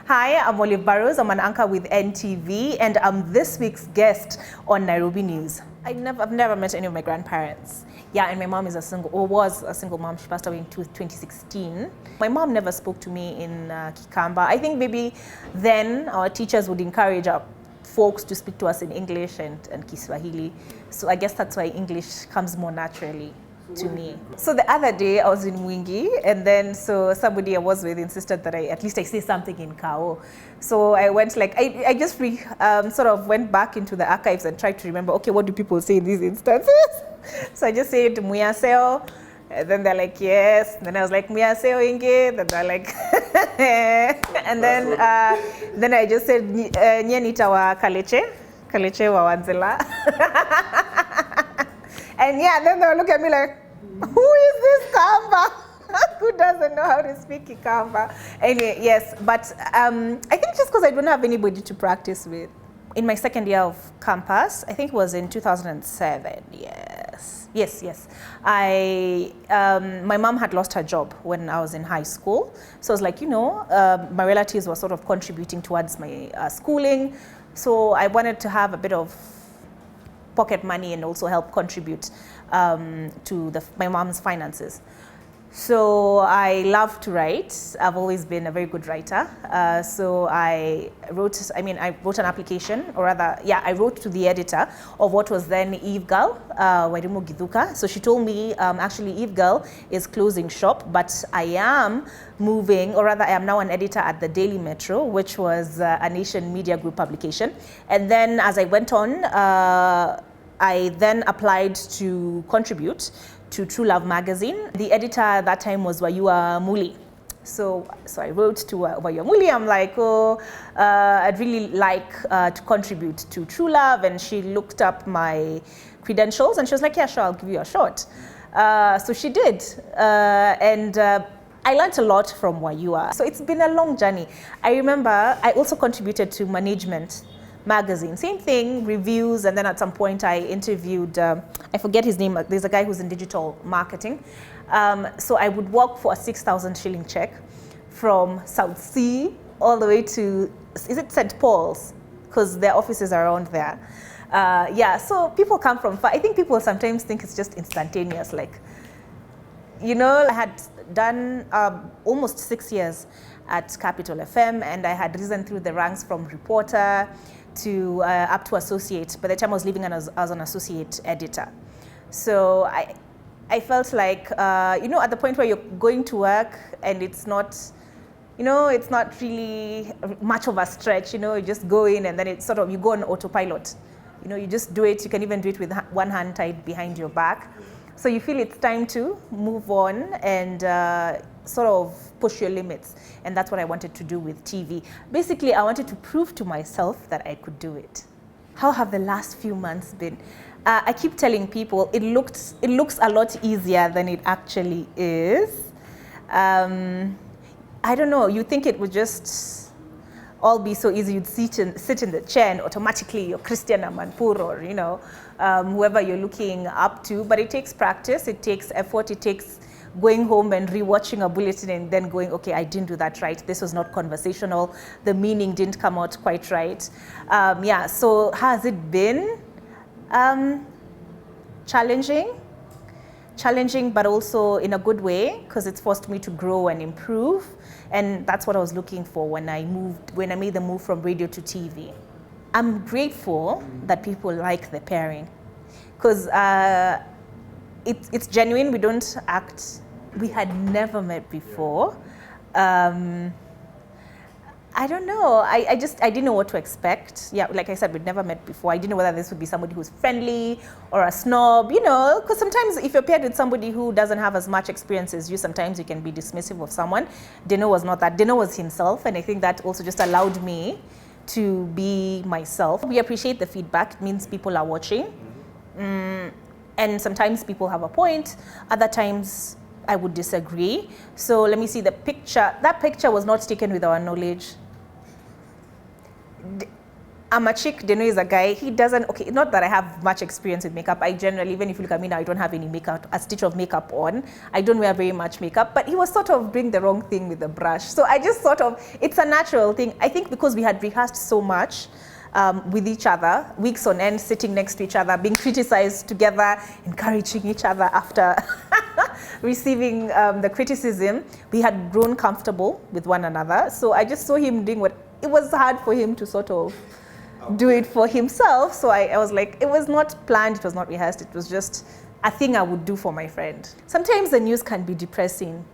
Hi, I'm Olive Burrows. I'm an anchor with NTV, and I'm this week's guest on Nairobi News. I've never met any of my grandparents. Yeah, and my mom is was a single mom. She passed away in 2016. My mom never spoke to me in Kikamba. I think maybe then our teachers would encourage our folks to speak to us in English and Kiswahili. So I guess that's why English comes more naturally to me. So the other day I was in Mwingi, and then so somebody I was with insisted that at least I say something in Kao. So I went I just sort of went back into the archives and tried to remember, okay, what do people say in these instances? So I just said Muyaseo, and then they're like, yes. And then I was like, Muyaseo inge, and they're like, and then I just said, Nyenita wa kaleche wa wanzela. And yeah, then they'll look at me like, who is this Kamba? Who doesn't know how to speak Kikamba? Anyway, yes, but I think just because I don't have anybody to practice with. In my second year of campus, I think it was in 2007, yes. My mom had lost her job when I was in high school. So I was like, my relatives were sort of contributing towards my schooling. So I wanted to have a bit of pocket money and also help contribute to my mom's finances. So I love to write. I've always been a very good writer. So I wrote an application, or rather, I wrote to the editor of what was then Eve Girl, Wairimu Githuka. So she told me, actually Eve Girl is closing shop, but I am moving, or rather I am now an editor at the Daily Metro, which was a Nation Media Group publication. And then as I went on, I then applied to contribute to True Love magazine. The editor at that time was Wayua Muli. So I wrote to Wayua Muli. I'm like, I'd really like to contribute to True Love. And she looked up my credentials and she was like, yeah, sure, I'll give you a shot. So she did. And I learned a lot from Wayua. So it's been a long journey. I remember I also contributed to Management magazine, same thing, reviews, and then at some point I interviewed, I forget his name, there's a guy who's in digital marketing. So I would work for a 6,000 shilling check from South Sea all the way to, is it St. Paul's? Because their offices are around there. So people come from far. I think people sometimes think it's just instantaneous. I had done almost 6 years at Capital FM, and I had risen through the ranks from reporter to up to associate. By the time I was leaving as an associate editor. So I felt like, at the point where you're going to work and it's not, it's not really much of a stretch, you just go in and then it's sort of, you go on autopilot. You just do it. You can even do it with one hand tied behind your back. So you feel it's time to move on and sort of push your limits. And that's what I wanted to do with TV. Basically, I wanted to prove to myself that I could do it. How have the last few months been? I keep telling people it looks a lot easier than it actually is. I don't know, you think it would just all be so easy. You'd sit in the chair and automatically you're Christian Amanpur or, whoever you're looking up to. But it takes practice, it takes effort, it takes going home and rewatching a bulletin and then going, okay, I didn't do that right. This was not conversational. The meaning didn't come out quite right. So how has it been? Challenging, but also in a good way, because it's forced me to grow and improve. And that's what I was looking for when I made the move from radio to TV. I'm grateful that people like the pairing, because it's genuine. We don't act. We had never met before. I don't know. I didn't know what to expect. Yeah, like I said, we'd never met before. I didn't know whether this would be somebody who's friendly or a snob, because sometimes if you're paired with somebody who doesn't have as much experience as you, sometimes you can be dismissive of someone. Dino was not that. Dino was himself, and I think that also just allowed me to be myself. We appreciate the feedback. It means people are watching. And sometimes people have a point. Other times I would disagree. So let me see the picture. That picture was not taken with our knowledge. I'm a chick, Deno is a guy. He doesn't, okay, not that I have much experience with makeup. I generally, even if you look at me now, I don't have any makeup, a stitch of makeup on. I don't wear very much makeup, but he was sort of doing the wrong thing with the brush. So I just sort of, it's a natural thing. I think because we had rehearsed so much with each other, weeks on end, sitting next to each other, being criticized together, encouraging each other after receiving the criticism, we had grown comfortable with one another. So I just saw him doing what, it was hard for him to sort of do it for himself. So I was like, it was not planned, it was not rehearsed, it was just a thing I would do for my friend. Sometimes the news can be depressing.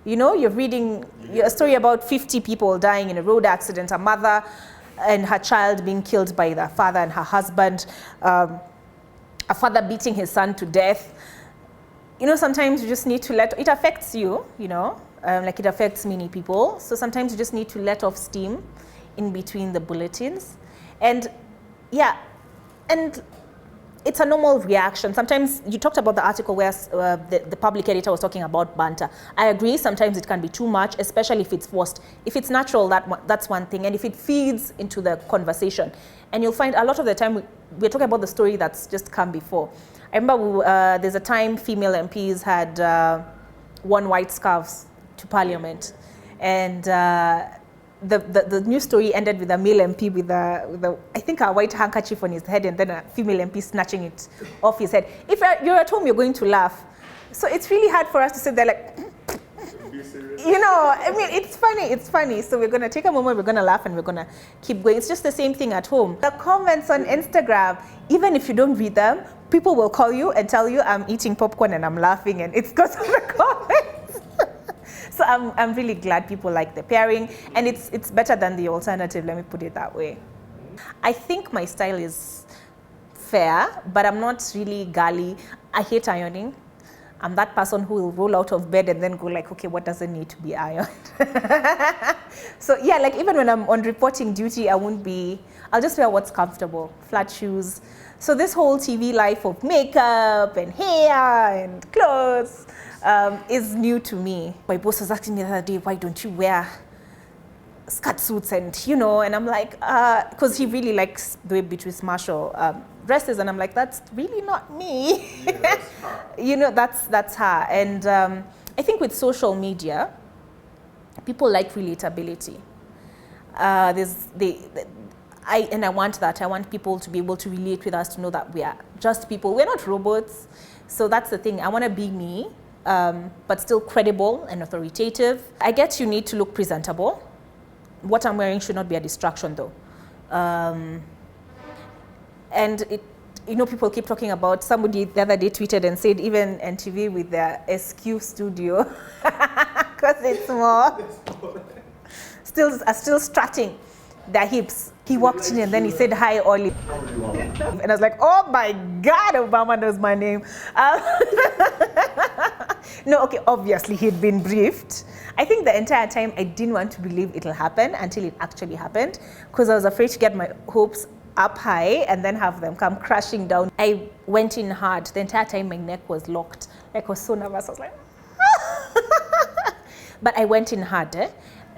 You know, you're reading a story about 50 people dying in a road accident, a mother and her child being killed by their father and her husband, a father beating his son to death. You know, sometimes you just need to it affects you, you know, like it affects many people. So sometimes you just need to let off steam in between the bulletins. And yeah, and it's a normal reaction. Sometimes you talked about the article where the public editor was talking about banter. I agree, sometimes it can be too much, especially if it's forced. If it's natural, that's one thing. And if it feeds into the conversation. And you'll find a lot of the time we're talking about the story that's just come before. I remember there's a time female MPs had worn white scarves to Parliament. And the news story ended with a male MP with a I think a white handkerchief on his head, and then a female MP snatching it off his head. If you're at home, you're going to laugh. So it's really hard for us to sit there like, you know, I mean, it's funny. So we're going to take a moment, we're going to laugh, and we're going to keep going. It's just the same thing at home. The comments on Instagram, even if you don't read them, people will call you and tell you, I'm eating popcorn and I'm laughing, and it's because of the comments. So I'm really glad people like the pairing, and it's better than the alternative, let me put it that way. I think my style is fair, but I'm not really girly. I hate ironing. I'm that person who will roll out of bed and then go like, okay, what doesn't need to be ironed? So yeah, like even when I'm on reporting duty, I'll just wear what's comfortable, flat shoes. So this whole TV life of makeup and hair and clothes is new to me. My boss was asking me the other day, why don't you wear skirt suits and, you know, and I'm like, because he really likes the way Beatrice Marshall dresses, and I'm like, that's really not me. Yeah, that's her. You know, that's her. And I think with social media, people like relatability. I want that. I want people to be able to relate with us, to know that we are just people. We're not robots. So that's the thing. I want to be me, but still credible and authoritative. I get you need to look presentable. What I'm wearing should not be a distraction, though. And you know, people keep talking about, somebody the other day tweeted and said even NTV with their SQ studio, because it's more, still strutting their hips. He walked in and then he said, hi, Olive. And I was like, oh my God, Obama knows my name. No, okay, obviously he'd been briefed. I think the entire time I didn't want to believe it'll happen until it actually happened, because I was afraid to get my hopes up high and then have them come crashing down. I went in hard. The entire time my neck was locked. Like I was so nervous. I was like, but I went in hard.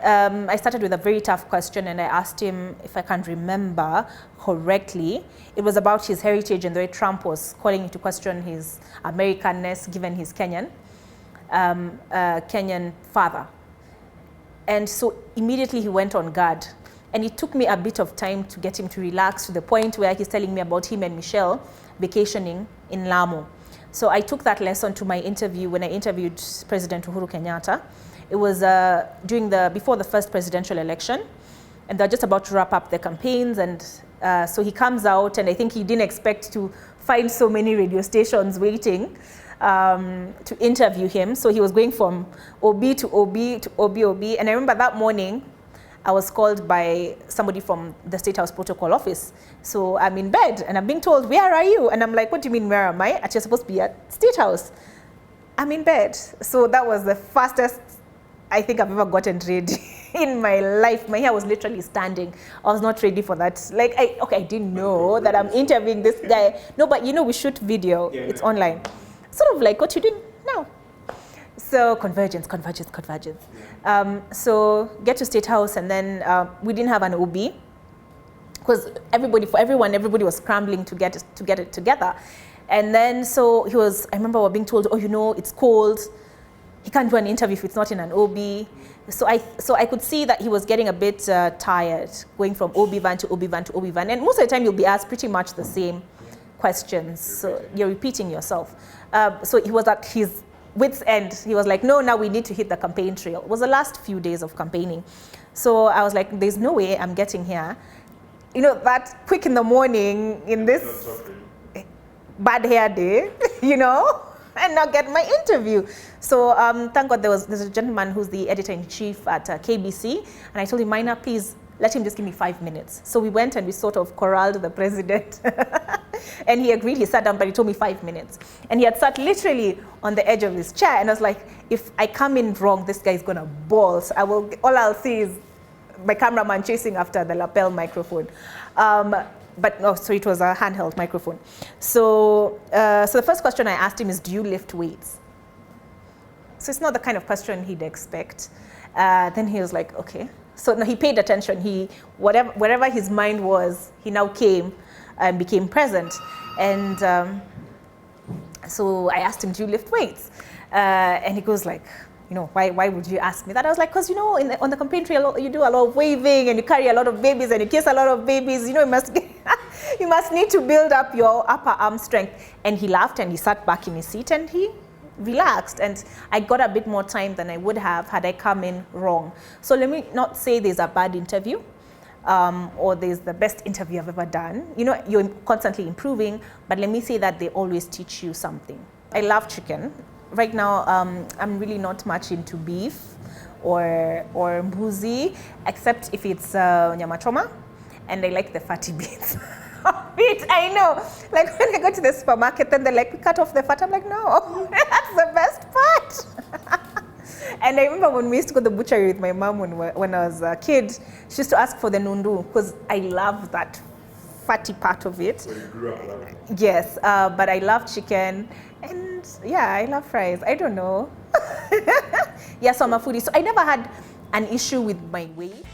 I started with a very tough question, and I asked him, if I can remember correctly, it was about his heritage and the way Trump was calling into question his Americanness given his Kenyan father. And so immediately he went on guard. And it took me a bit of time to get him to relax, to the point where he's telling me about him and Michelle vacationing in Lamu. So I took that lesson to my interview when I interviewed President Uhuru Kenyatta. It was before the first presidential election, and they're just about to wrap up the campaigns. And so he comes out, and I think he didn't expect to find so many radio stations waiting to interview him. So he was going from OB to OB to OB. And I remember that morning, I was called by somebody from the State House Protocol Office. So I'm in bed and I'm being told, where are you? And I'm like, what do you mean, where am I? You're supposed to be at State House. I'm in bed. So that was the fastest I think I've ever gotten ready in my life. My hair was literally standing. I was not ready for that. Like, I didn't know that I'm interviewing this guy. No, but you know, we shoot video. Yeah, it's online. Sort of like what you did now. So convergence. So get to State House, and then we didn't have an OB, because everybody was scrambling to get it together. And then so I remember we were being told, oh, you know, it's cold. He can't do an interview if it's not in an OB. So I could see that he was getting a bit tired, going from OB van to OB van to OB van. And most of the time you'll be asked pretty much the same questions. So you're repeating yourself. So he was at his wit's end. He was like, no, now we need to hit the campaign trail. It was the last few days of campaigning. So I was like, there's no way I'm getting here. You know, that quick in the morning in this bad hair day, you know, and not get my interview. So thank God there's a gentleman who's the editor-in-chief at KBC, and I told him, Minor, please let him just give me 5 minutes. So we went and we sort of corralled the president. And he agreed, he sat down, but he told me 5 minutes. And he had sat literally on the edge of his chair, and I was like, if I come in wrong, this guy's gonna bawl. So all I'll see is my cameraman chasing after the lapel microphone. But no, so it was a handheld microphone. So the first question I asked him is, do you lift weights? So it's not the kind of question he'd expect. Then he was like, okay. So no, he paid attention. Wherever his mind was, he now came and became present. And so I asked him, do you lift weights? And he goes like, you know, why would you ask me that? I was like, because, you know, on the campaign trail, you do a lot of waving and you carry a lot of babies and you kiss a lot of babies. You know, you must need to build up your upper arm strength. And he laughed and he sat back in his seat and he relaxed. And I got a bit more time than I would have had I come in wrong. So let me not say there's a bad interview or there's the best interview I've ever done. You know, you're constantly improving, but let me say that they always teach you something. I love chicken. Right now, I'm really not much into beef or mbuzi, except if it's nyama choma, and I like the fatty bits of it. I know, like when I go to the supermarket and they're like, we cut off the fat, I'm like, no, that's the best part. And I remember when we used to go to the butchery with my mom when I was a kid, she used to ask for the nundu, because I love that fatty part of it. So you grew up loving it? Yes, but I love chicken. And yeah, I love fries. I don't know. Yeah, so I'm a foodie. So I never had an issue with my weight.